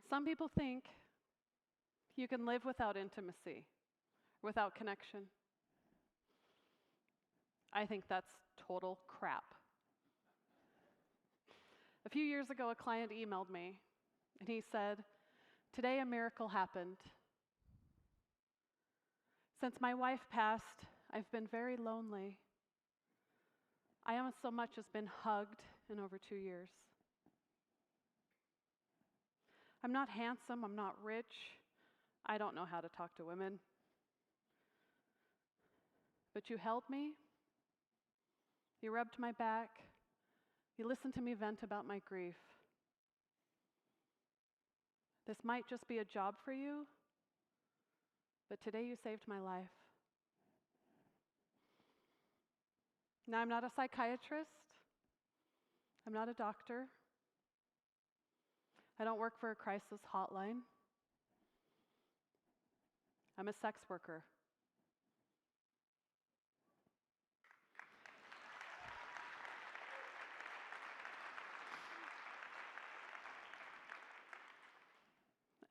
Some people think you can live without intimacy, without connection. I think that's total crap. A few years ago, a client emailed me, and he said, "Today a miracle happened. Since my wife passed, I've been very lonely. I haven't so much as been hugged in over 2 years. I'm not handsome, I'm not rich, I don't know how to talk to women. But you held me, you rubbed my back, you listened to me vent about my grief. This might just be a job for you, but today you saved my life." Now, I'm not a psychiatrist, I'm not a doctor, I don't work for a crisis hotline. I'm a sex worker.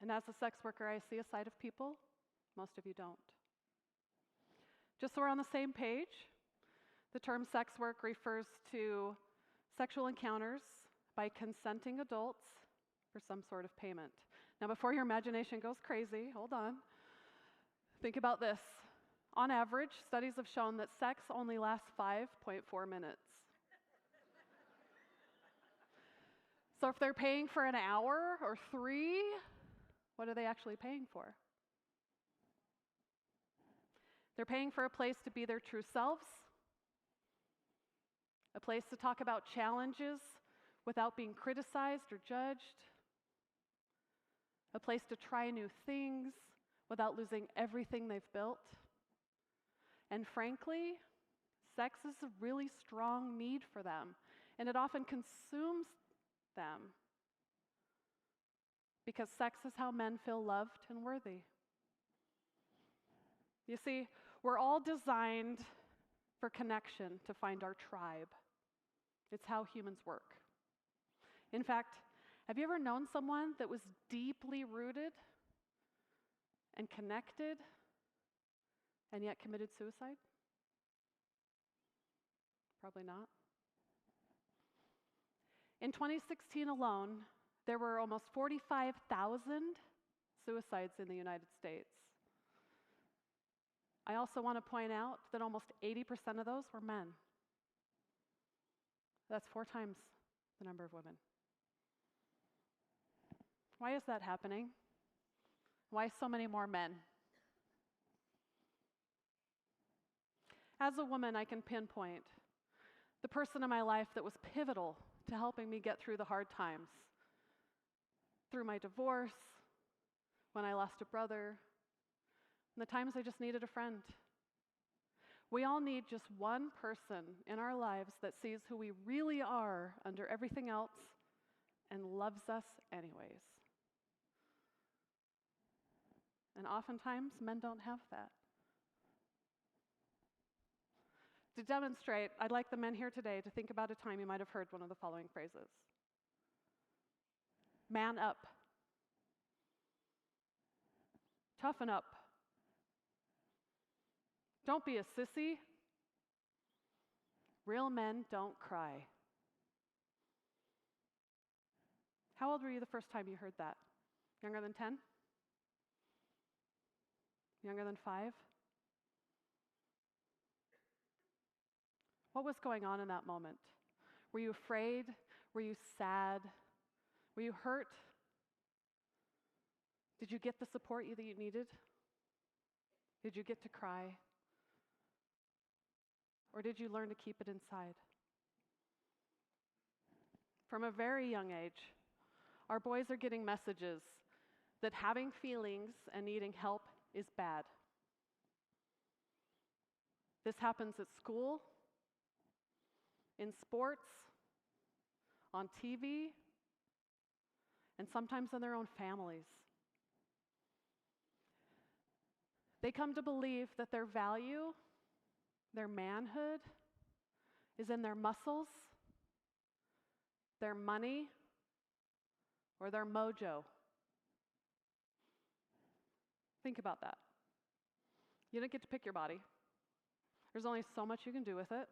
And as a sex worker, I see a side of people most of you don't. Just so we're on the same page, the term sex work refers to sexual encounters by consenting adults for some sort of payment. Now, before your imagination goes crazy, hold on. Think about this. On average, studies have shown that sex only lasts 5.4 minutes. So if they're paying for an hour or 3, what are they actually paying for? They're paying for a place to be their true selves, a place to talk about challenges without being criticized or judged, a place to try new things without losing everything they've built. And frankly, sex is a really strong need for them, and it often consumes them because sex is how men feel loved and worthy. You see, we're all designed for connection to find our tribe. It's how humans work. In fact, have you ever known someone that was deeply rooted and connected and yet committed suicide? Probably not. In 2016 alone, there were almost 45,000 suicides in the United States. I also want to point out that almost 80% of those were men. That's 4 times the number of women. Why is that happening? Why so many more men? As a woman, I can pinpoint the person in my life that was pivotal to helping me get through the hard times. Through my divorce, when I lost a brother, and the times I just needed a friend. We all need just one person in our lives that sees who we really are under everything else and loves us anyways. And oftentimes, men don't have that. To demonstrate, I'd like the men here today to think about a time you might have heard one of the following phrases. Man up. Toughen up. Don't be a sissy. Real men don't cry. How old were you the first time you heard that? Younger than 10? Younger than 5? What was going on in that moment? Were you afraid? Were you sad? Were you hurt? Did you get the support that you needed? Did you get to cry? Or did you learn to keep it inside? From a very young age, our boys are getting messages that having feelings and needing help is bad. This happens at school, in sports, on TV, and sometimes in their own families. They come to believe that their value, their manhood, is in their muscles, their money, or their mojo. Think about that. You don't get to pick your body. There's only so much you can do with it.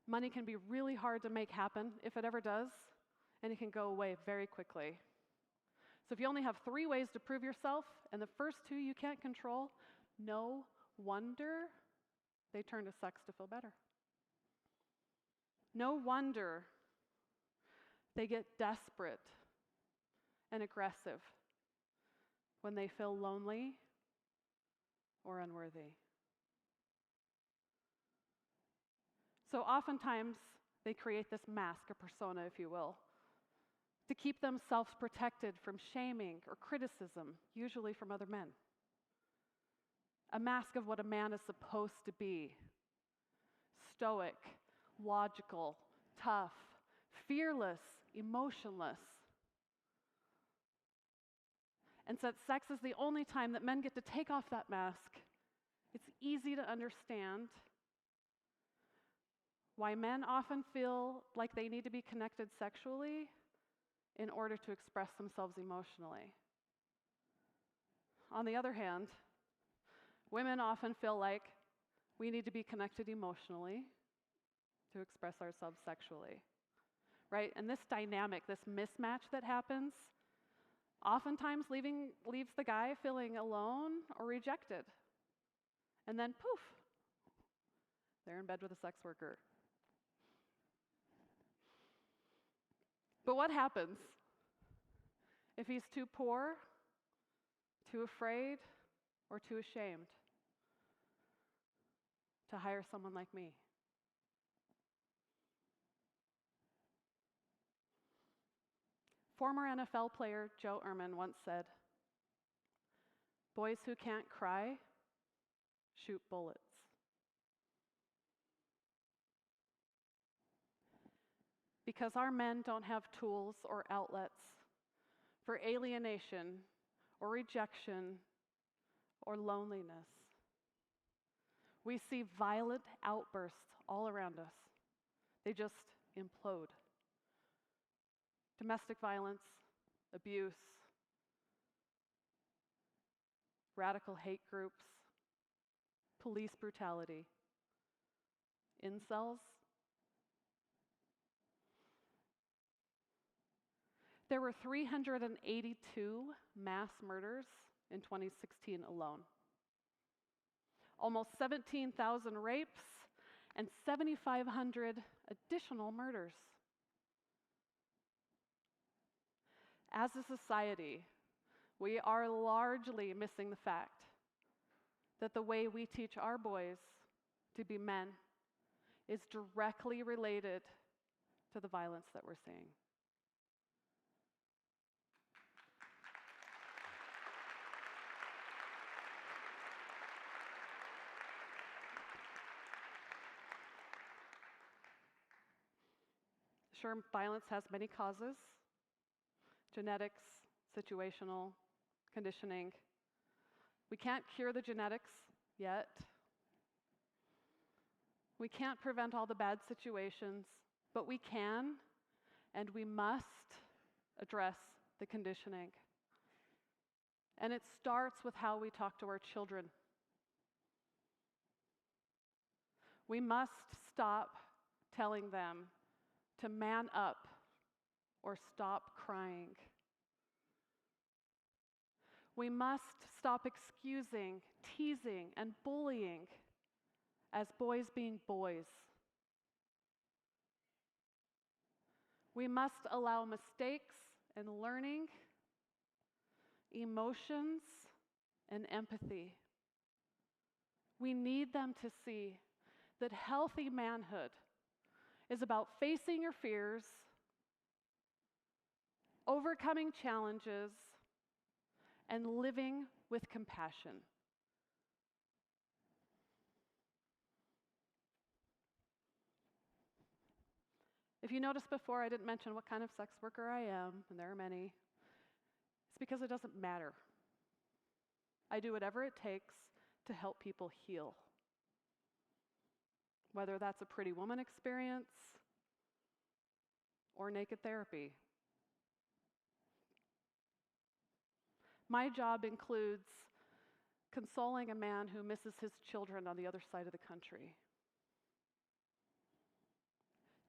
Money can be really hard to make happen, if it ever does, and it can go away very quickly. So if you only have 3 ways to prove yourself, and the first 2 you can't control, no wonder they turn to sex to feel better. No wonder they get desperate and aggressive when they feel lonely or unworthy. So oftentimes, they create this mask, a persona, if you will, to keep themselves protected from shaming or criticism, usually from other men. A mask of what a man is supposed to be: stoic, logical, tough, fearless, emotionless. And since sex is the only time that men get to take off that mask, it's easy to understand why men often feel like they need to be connected sexually in order to express themselves emotionally. On the other hand, women often feel like we need to be connected emotionally to express ourselves sexually, right? And this dynamic, this mismatch that happens, oftentimes leaves the guy feeling alone or rejected. And then poof, they're in bed with a sex worker. But what happens if he's too poor, too afraid, or too ashamed to hire someone like me? Former NFL player Joe Ehrman once said, "Boys who can't cry shoot bullets." Because our men don't have tools or outlets for alienation or rejection or loneliness. We see violent outbursts all around us. They just implode. Domestic violence, abuse, radical hate groups, police brutality, incels. There were 382 mass murders in 2016 alone. Almost 17,000 rapes and 7,500 additional murders. As a society, we are largely missing the fact that the way we teach our boys to be men is directly related to the violence that we're seeing. Sure, violence has many causes: genetics, situational, conditioning. We can't cure the genetics yet. We can't prevent all the bad situations, but we can and we must address the conditioning. And it starts with how we talk to our children. We must stop telling them to man up or stop crying. We must stop excusing, teasing, and bullying as boys being boys. We must allow mistakes and learning, emotions, and empathy. We need them to see that healthy manhood is about facing your fears, overcoming challenges, and living with compassion. If you noticed before, I didn't mention what kind of sex worker I am, and there are many. It's because it doesn't matter. I do whatever it takes to help people heal. Whether that's a Pretty Woman experience or naked therapy. My job includes consoling a man who misses his children on the other side of the country,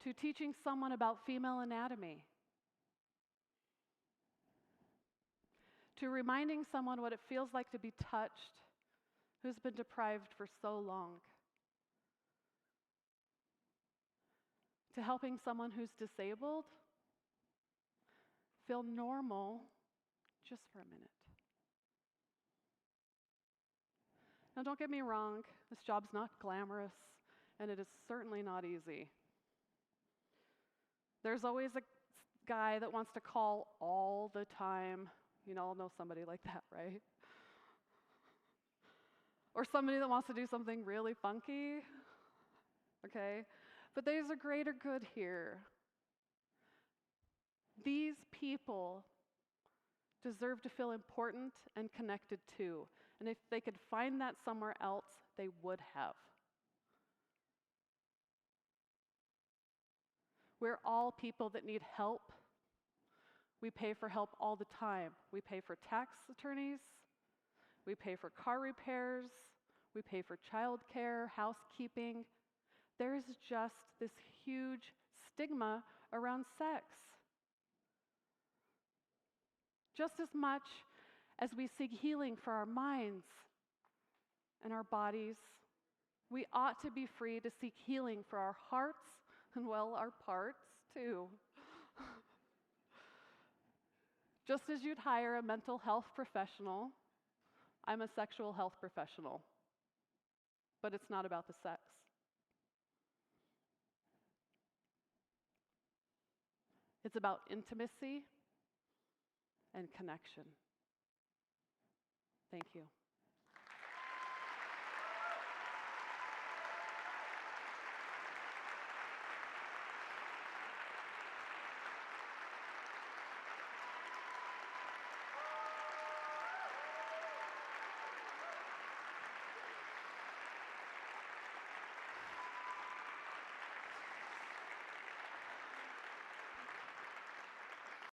to teaching someone about female anatomy, to reminding someone what it feels like to be touched who's been deprived for so long, to helping someone who's disabled feel normal just for a minute. Now, don't get me wrong, this job's not glamorous, and it is certainly not easy. There's always a guy that wants to call all the time. You all know somebody like that, right? Or somebody that wants to do something really funky, okay? But there's a greater good here. These people deserve to feel important and connected to. And if they could find that somewhere else, they would have. We're all people that need help. We pay for help all the time. We pay for tax attorneys. We pay for car repairs. We pay for childcare, housekeeping. There's just this huge stigma around sex. Just as much as we seek healing for our minds and our bodies, we ought to be free to seek healing for our hearts and, well, our parts too. Just as you'd hire a mental health professional, I'm a sexual health professional. But it's not about the sex. It's about intimacy and connection. Thank you.